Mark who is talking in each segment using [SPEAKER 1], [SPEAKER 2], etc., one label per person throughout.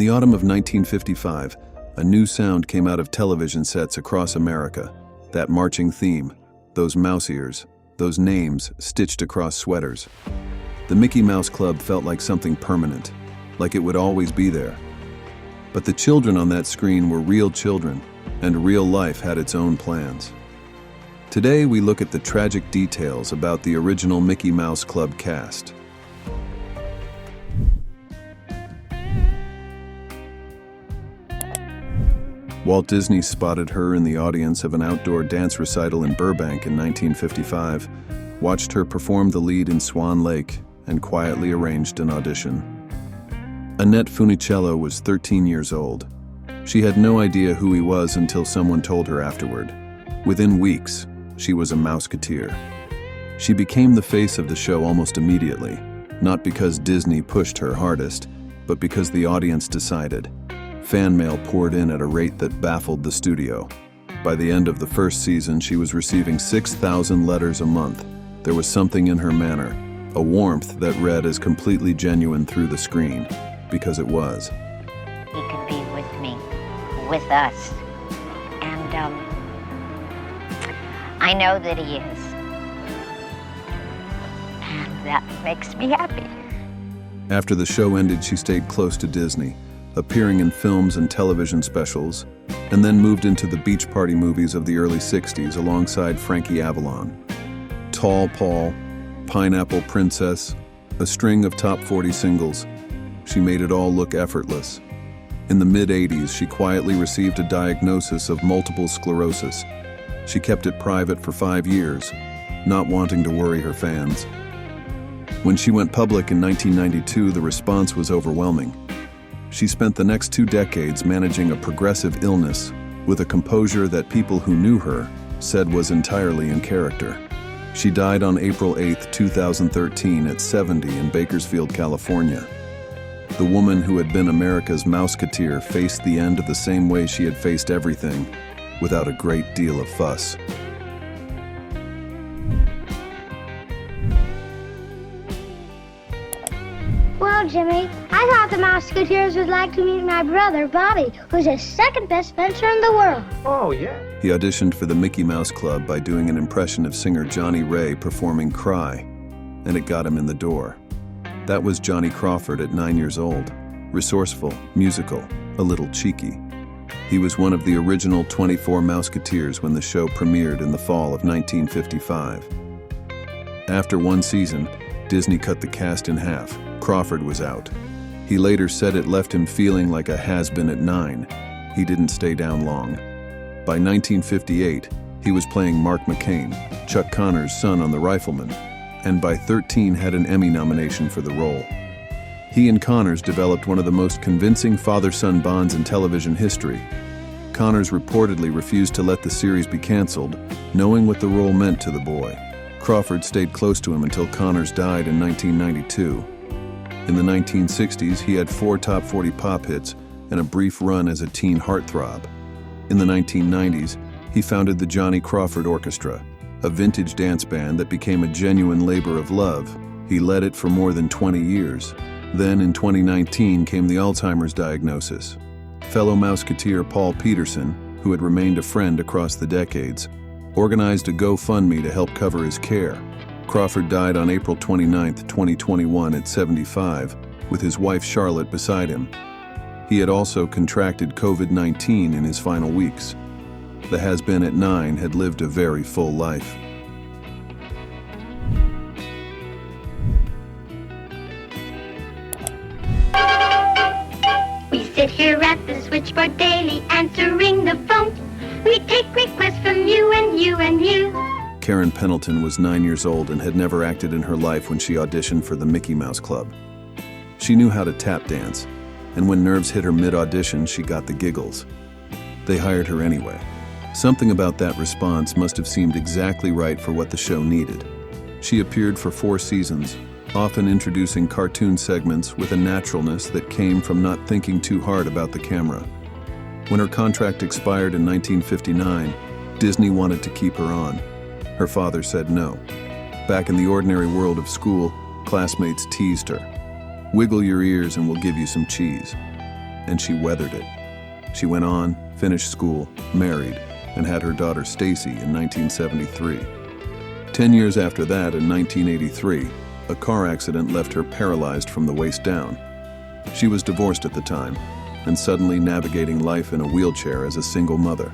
[SPEAKER 1] the autumn of 1955, a new sound came out of television sets across America. That marching theme, those mouse ears, those names stitched across sweaters. The Mickey Mouse Club felt like something permanent, like it would always be there. But the children on that screen were real children, and real life had its own plans. Today we look at the tragic details about the original Mickey Mouse Club cast. Walt Disney spotted her in the audience of an outdoor dance recital in Burbank in 1955, watched her perform the lead in Swan Lake, and quietly arranged an audition. Annette Funicello was 13 years old. She had no idea who he was until someone told her afterward. Within weeks, she was a Mouseketeer. She became the face of the show almost immediately, not because Disney pushed her hardest, but because the audience decided. Fan mail poured in at a rate that baffled the studio. By the end of the first season, she was receiving 6,000 letters a month. There was something in her manner, a warmth that read as completely genuine through the screen, because it was.
[SPEAKER 2] He could be with me, with us, and I know that he is, and that makes me happy.
[SPEAKER 1] After the show ended, she stayed close to Disney, appearing in films and television specials, and then moved into the beach party movies of the early 60s alongside Frankie Avalon. Tall Paul, Pineapple Princess, a string of top 40 singles. She made it all look effortless. In the mid-80s, she quietly received a diagnosis of multiple sclerosis. She kept it private for 5 years, not wanting to worry her fans. When she went public in 1992, the response was overwhelming. She spent the next 2 decades managing a progressive illness with a composure that people who knew her said was entirely in character. She died on April 8, 2013 at 70 in Bakersfield, California. The woman who had been America's Mouseketeer faced the end the same way she had faced everything, without a great deal of fuss.
[SPEAKER 3] Well, Jimmy, I thought the Mouseketeers would like to meet my brother, Bobby, who's the second best fencer in the world.
[SPEAKER 4] Oh, yeah?
[SPEAKER 1] He auditioned for the Mickey Mouse Club by doing an impression of singer Johnny Ray performing Cry, and it got him in the door. That was Johnny Crawford at 9 years old. Resourceful, musical, a little cheeky. He was one of the original 24 Mouseketeers when the show premiered in the fall of 1955. After 1 season, Disney cut the cast in half. Crawford was out. He later said it left him feeling like a has-been at 9. He didn't stay down long. By 1958, he was playing Mark McCain, Chuck Connor's son on The Rifleman, and by 13 had an Emmy nomination for the role. He and Connors developed one of the most convincing father-son bonds in television history. Connors reportedly refused to let the series be canceled, knowing what the role meant to the boy. Crawford stayed close to him until Connors died in 1992. In the 1960s, he had 4 top 40 pop hits and a brief run as a teen heartthrob. In the 1990s, he founded the Johnny Crawford Orchestra, a vintage dance band that became a genuine labor of love. He led it for more than 20 years. Then, in 2019, came the Alzheimer's diagnosis. Fellow Mouseketeer Paul Petersen, who had remained a friend across the decades, organized a GoFundMe to help cover his care. Crawford died on April 29, 2021 at 75, with his wife Charlotte beside him. He had also contracted COVID-19 in his final weeks. The has-been at 9 had lived a very full life.
[SPEAKER 5] We sit here at the switchboard daily answering the phone. We take requests from you and you and you.
[SPEAKER 1] Karen Pendleton was 9 years old and had never acted in her life when she auditioned for the Mickey Mouse Club. She knew how to tap dance, and when nerves hit her mid-audition, she got the giggles. They hired her anyway. Something about that response must have seemed exactly right for what the show needed. She appeared for 4 seasons, often introducing cartoon segments with a naturalness that came from not thinking too hard about the camera. When her contract expired in 1959, Disney wanted to keep her on. Her father said no. Back in the ordinary world of school, classmates teased her. "Wiggle your ears and we'll give you some cheese." and she weathered it. She went on, finished school, married, and had her daughter Stacy in 1973. 10 years after that, in 1983, a car accident left her paralyzed from the waist down. She was divorced at the time, and suddenly navigating life in a wheelchair as a single mother.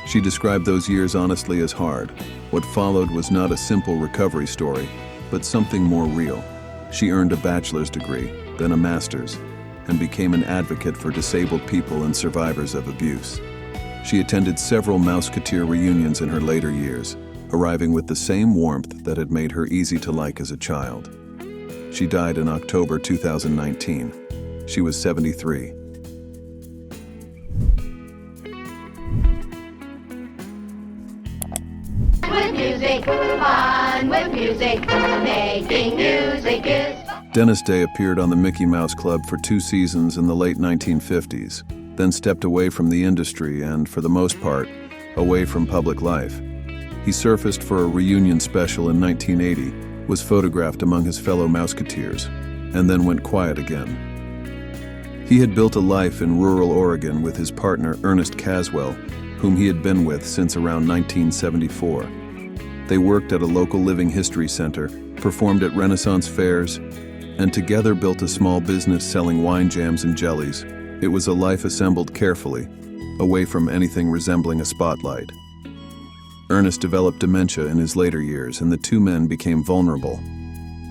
[SPEAKER 1] She described those years honestly as hard. What followed was not a simple recovery story, but something more real. She earned a bachelor's degree, then a master's, and became an advocate for disabled people and survivors of abuse. She attended several Mouseketeer reunions in her later years, arriving with the same warmth that had made her easy to like as a child. She died in October 2019. She was 73.
[SPEAKER 5] With music, fun with music, making music is fun.
[SPEAKER 1] Dennis Day appeared on the Mickey Mouse Club for 2 seasons in the late 1950s, then stepped away from the industry and, for the most part, away from public life. He surfaced for a reunion special in 1980, was photographed among his fellow Mouseketeers, and then went quiet again. He had built a life in rural Oregon with his partner Ernest Caswell, whom he had been with since around 1974. They worked at a local living history center, performed at Renaissance fairs, and together built a small business selling wine jams and jellies. It was a life assembled carefully, away from anything resembling a spotlight. Ernest developed dementia in his later years, and the two men became vulnerable.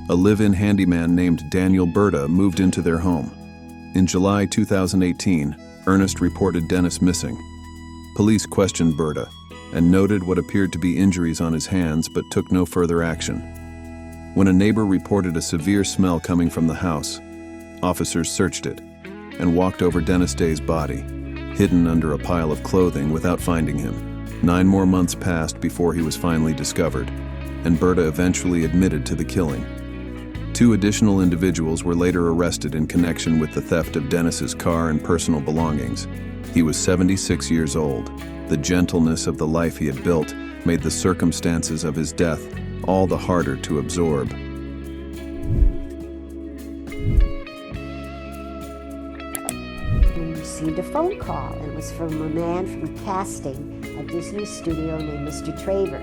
[SPEAKER 1] A live-in handyman named Daniel Berta moved into their home. In July 2018, Ernest reported Dennis missing. Police questioned Berta and noted what appeared to be injuries on his hands but took no further action. When a neighbor reported a severe smell coming from the house, officers searched it and walked over Dennis Day's body, hidden under a pile of clothing, without finding him. 9 more months passed before he was finally discovered, and Berta eventually admitted to the killing. 2 additional individuals were later arrested in connection with the theft of Dennis's car and personal belongings. He was 76 years old. The gentleness of the life he had built made the circumstances of his death all the harder to absorb.
[SPEAKER 4] We received a phone call, and it was from a man from casting at Disney Studio named Mr. Traver.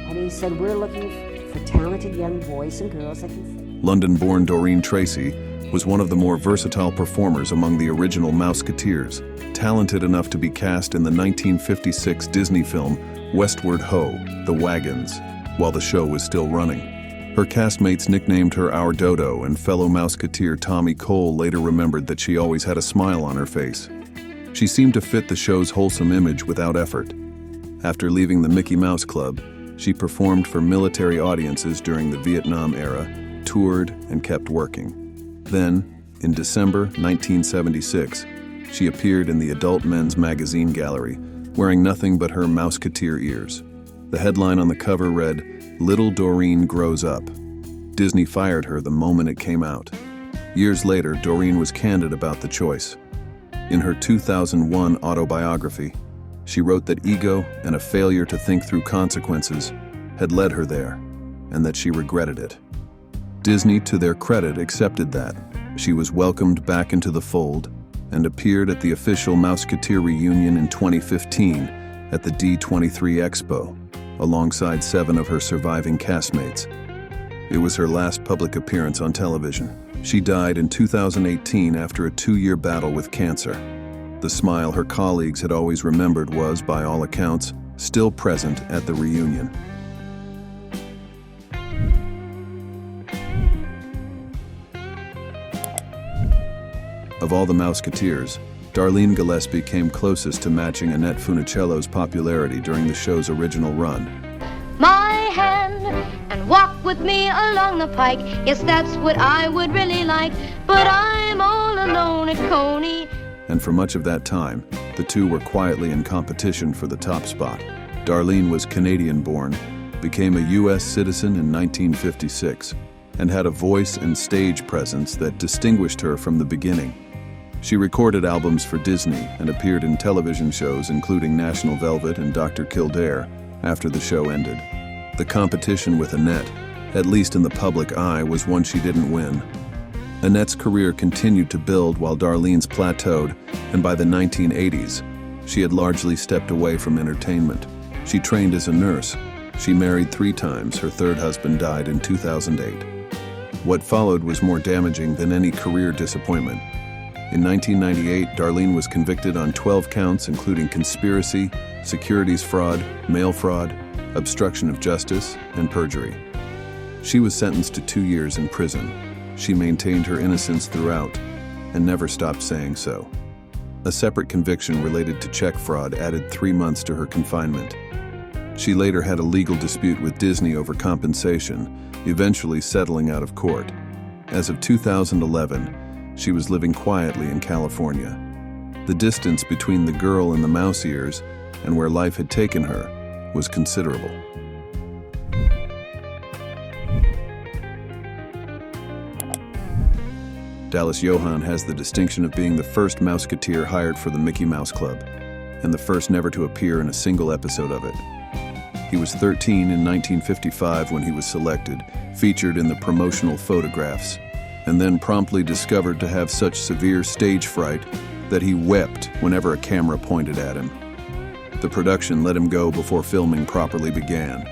[SPEAKER 4] And he said, "We're looking for talented young boys and girls that can sing."
[SPEAKER 1] London-born Dorene Tracy was one of the more versatile performers among the original Mouseketeers, talented enough to be cast in the 1956 Disney film Westward Ho! The Wagons, while the show was still running. Her castmates nicknamed her Our Dodo, and fellow Mouseketeer Tommy Cole later remembered that she always had a smile on her face. She seemed to fit the show's wholesome image without effort. After leaving the Mickey Mouse Club, she performed for military audiences during the Vietnam era, toured, and kept working. Then, in December 1976, she appeared in the Adult Men's Magazine gallery, wearing nothing but her Mouseketeer ears. The headline on the cover read, "Little Dorene Grows Up." Disney fired her the moment it came out. Years later, Dorene was candid about the choice. In her 2001 autobiography, she wrote that ego and a failure to think through consequences had led her there, and that she regretted it. Disney, to their credit, accepted that. She was welcomed back into the fold and appeared at the official Mouseketeer reunion in 2015 at the D23 Expo, alongside 7 of her surviving castmates. It was her last public appearance on television. She died in 2018 after a 2-year battle with cancer. The smile her colleagues had always remembered was, by all accounts, still present at the reunion. Of all the Mouseketeers, Darlene Gillespie came closest to matching Annette Funicello's popularity during the show's original run.
[SPEAKER 5] My hand and walk with me along the pike. Yes, that's what I would really like. But I'm all alone at Coney.
[SPEAKER 1] And for much of that time, the two were quietly in competition for the top spot. Darlene was Canadian-born, became a U.S. citizen in 1956, and had a voice and stage presence that distinguished her from the beginning. She recorded albums for Disney and appeared in television shows including National Velvet and Dr. Kildare after the show ended. The competition with Annette, at least in the public eye, was one she didn't win. Annette's career continued to build while Darlene's plateaued, and by the 1980s, she had largely stepped away from entertainment. She trained as a nurse. She married 3 times. Her third husband died in 2008. What followed was more damaging than any career disappointment. In 1998, Darlene was convicted on 12 counts, including conspiracy, securities fraud, mail fraud, obstruction of justice, and perjury. She was sentenced to 2 years in prison. She maintained her innocence throughout and never stopped saying so. A separate conviction related to check fraud added 3 months to her confinement. She later had a legal dispute with Disney over compensation, eventually settling out of court. As of 2011, she was living quietly in California. The distance between the girl in the mouse ears and where life had taken her was considerable. Dallas Johann has the distinction of being the first Mouseketeer hired for the Mickey Mouse Club, and the first never to appear in a single episode of it. He was 13 in 1955 when he was selected, featured in the promotional photographs, and then promptly discovered to have such severe stage fright that he wept whenever a camera pointed at him. The production let him go before filming properly began.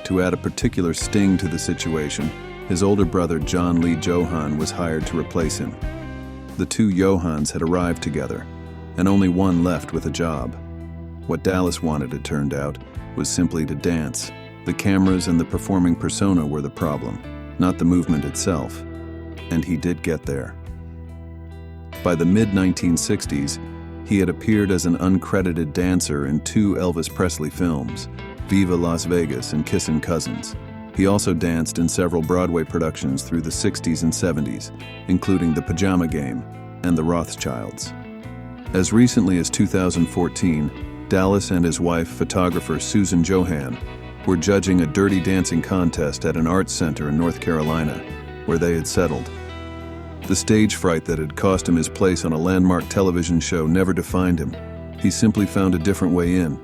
[SPEAKER 1] To add a particular sting to the situation, his older brother John Lee Johann was hired to replace him. The 2 Johanns had arrived together, and only one left with a job. What Dallas wanted, it turned out, was simply to dance. The cameras and the performing persona were the problem, not the movement itself. And he did get there. By the mid-1960s, he had appeared as an uncredited dancer in 2 Elvis Presley films, Viva Las Vegas and Kissin' Cousins. He also danced in several Broadway productions through the 60s and 70s, including The Pajama Game and The Rothschilds. As recently as 2014, Dallas and his wife, photographer Susan Johann, were judging a dirty dancing contest at an arts center in North Carolina, where they had settled. The stage fright that had cost him his place on a landmark television show never defined him. He simply found a different way in.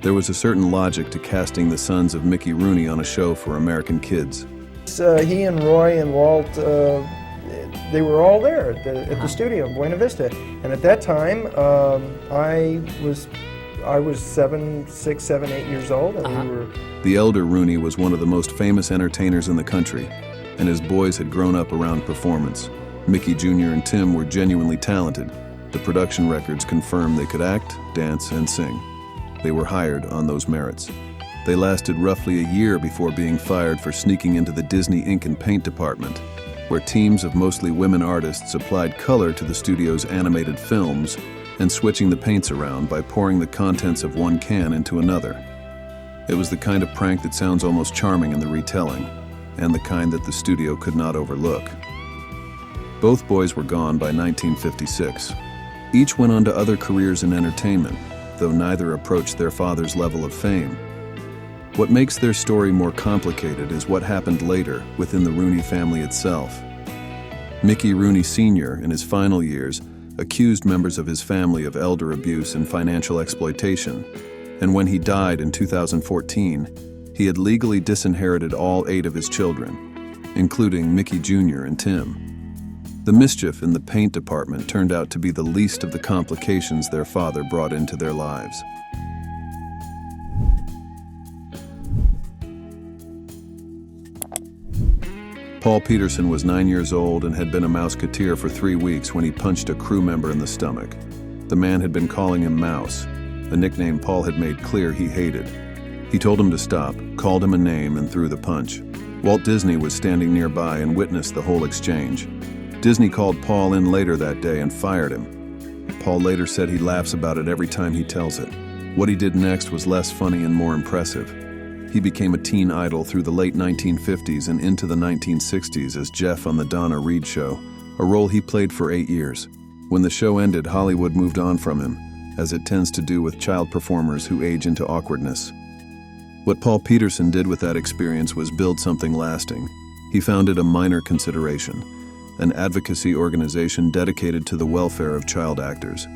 [SPEAKER 1] There was a certain logic to casting the sons of Mickey Rooney on a show for American kids.
[SPEAKER 6] He and Roy and Walt, they were all there at the studio in Buena Vista. And at that time, I was 6, 7, 8 years old, and we were...
[SPEAKER 1] The elder Rooney was one of the most famous entertainers in the country, and his boys had grown up around performance. Mickey Jr. and Tim were genuinely talented. The production records confirmed they could act, dance, and sing. They were hired on those merits. They lasted roughly a year before being fired for sneaking into the Disney ink and paint department, where teams of mostly women artists applied color to the studio's animated films and switching the paints around by pouring the contents of one can into another. It was the kind of prank that sounds almost charming in the retelling, and the kind that the studio could not overlook. Both boys were gone by 1956. Each went on to other careers in entertainment, though neither approached their father's level of fame. What makes their story more complicated is what happened later within the Rooney family itself. Mickey Rooney Sr., in his final years, accused members of his family of elder abuse and financial exploitation, and when he died in 2014, he had legally disinherited all 8 of his children, including Mickey Jr. and Tim. The mischief in the paint department turned out to be the least of the complications their father brought into their lives. Paul Petersen was 9 years old and had been a Mouseketeer for 3 weeks when he punched a crew member in the stomach. The man had been calling him Mouse, a nickname Paul had made clear he hated. He told him to stop, called him a name, and threw the punch. Walt Disney was standing nearby and witnessed the whole exchange. Disney called Paul in later that day and fired him. Paul later said he laughs about it every time he tells it. What he did next was less funny and more impressive. He became a teen idol through the late 1950s and into the 1960s as Jeff on the Donna Reed Show, a role he played for 8 years. When the show ended, Hollywood moved on from him, as it tends to do with child performers who age into awkwardness. What Paul Petersen did with that experience was build something lasting. He founded a Minor Consideration, an advocacy organization dedicated to the welfare of child actors,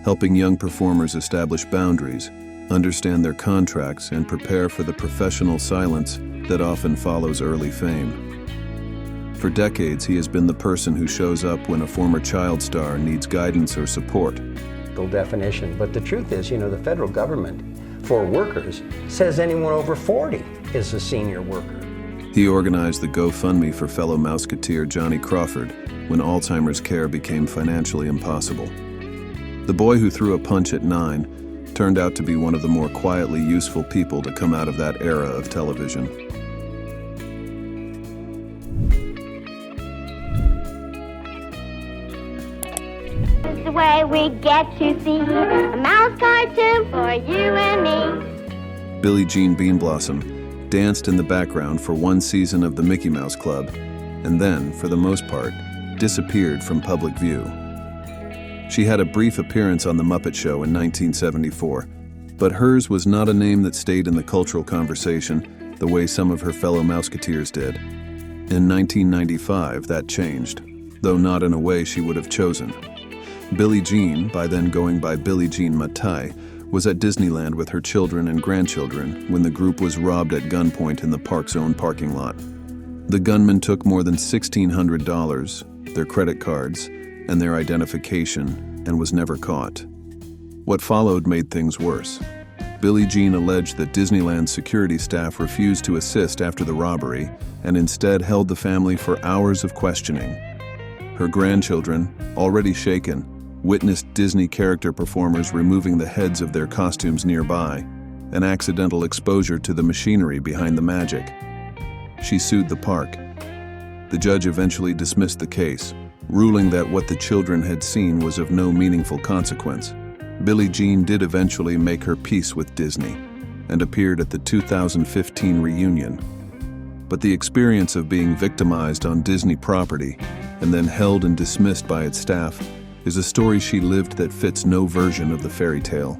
[SPEAKER 1] helping young performers establish boundaries, understand their contracts, and prepare for the professional silence that often follows early fame. For decades, he has been the person who shows up when a former child star needs guidance or support.
[SPEAKER 7] Definition, but the truth is, the federal government for workers says anyone over 40 is a senior worker.
[SPEAKER 1] He organized the GoFundMe for fellow Mouseketeer Johnny Crawford when Alzheimer's care became financially impossible. The boy who threw a punch at 9 turned out to be one of the more quietly useful people to come out of that era of television.
[SPEAKER 3] The way we get to see a mouse cartoon for you and me.
[SPEAKER 1] Billie Jean Beanblossom danced in the background for one season of the Mickey Mouse Club, and then, for the most part, disappeared from public view. She had a brief appearance on The Muppet Show in 1974, but hers was not a name that stayed in the cultural conversation the way some of her fellow Mouseketeers did. In 1995, that changed, though not in a way she would have chosen. Billie Jean, by then going by Billie Jean Matai, was at Disneyland with her children and grandchildren when the group was robbed at gunpoint in the park's own parking lot. The gunman took more than $1,600, their credit cards, and their identification, and was never caught. What followed made things worse. Billie Jean alleged that Disneyland's security staff refused to assist after the robbery and instead held the family for hours of questioning. Her grandchildren, already shaken, witnessed Disney character performers removing the heads of their costumes nearby, an accidental exposure to the machinery behind the magic. She sued the park. The judge eventually dismissed the case, ruling that what the children had seen was of no meaningful consequence. Billie Jean did eventually make her peace with Disney and appeared at the 2015 reunion. But the experience of being victimized on Disney property and then held and dismissed by its staff is a story she lived that fits no version of the fairy tale.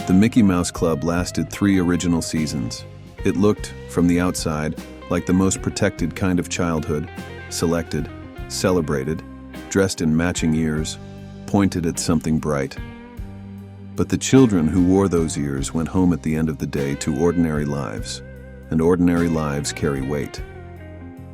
[SPEAKER 1] The Mickey Mouse Club lasted 3 original seasons. It looked, from the outside, like the most protected kind of childhood, selected, celebrated, dressed in matching ears, pointed at something bright. But the children who wore those ears went home at the end of the day to ordinary lives, and ordinary lives carry weight.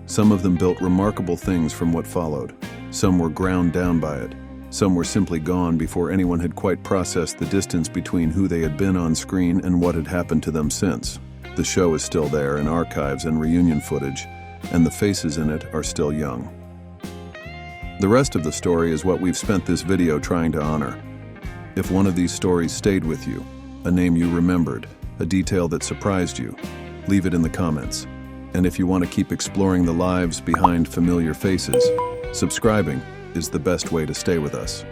[SPEAKER 1] Some of them built remarkable things from what followed. Some were ground down by it. Some were simply gone before anyone had quite processed the distance between who they had been on screen and what had happened to them since. The show is still there in archives and reunion footage, and the faces in it are still young. The rest of the story is what we've spent this video trying to honor. If one of these stories stayed with you, a name you remembered, a detail that surprised you, leave it in the comments. And if you want to keep exploring the lives behind familiar faces, subscribing is the best way to stay with us.